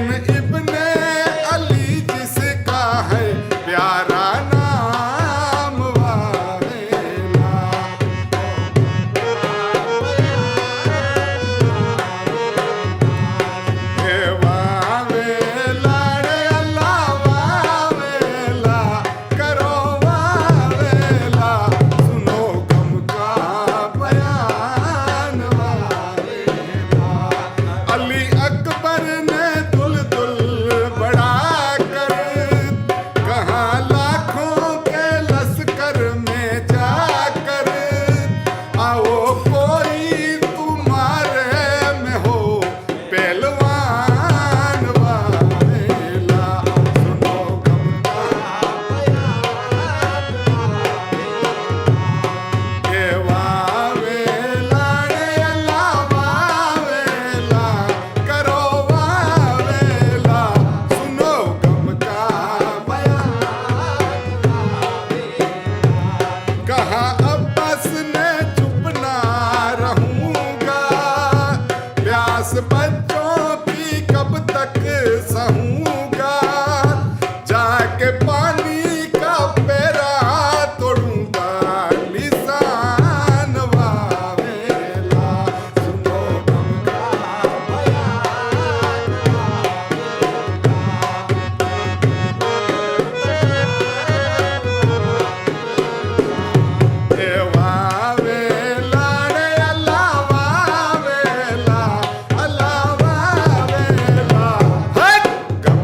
हसन इब्ने अली जिसका है प्यारा नाम वावेला। हे वावेला रे अल्लाह वावेला, करो वावेला, सुनो गम का बयान वावेला। अली अकबर ने दुल बढ़ा कर कहाँ लाखों के लश्कर में जाकर, आओ कोई तुम्हारे में हो पहलवान वावेला, सुनो गम का हे वावेला रे अल्लाह वावेला, करो वावेला, सुनो गम का बयान। कहा अब्बास ने चुप ना रहूंगा, प्यास बच्चों की कब तक सहूंगा, जाके पानी का पेरा तोड़ूंगा लिसान वावेला, सुनो गम का हे वावेला रे अल्लाह वावेला, अल्लाह वावेला, हट गम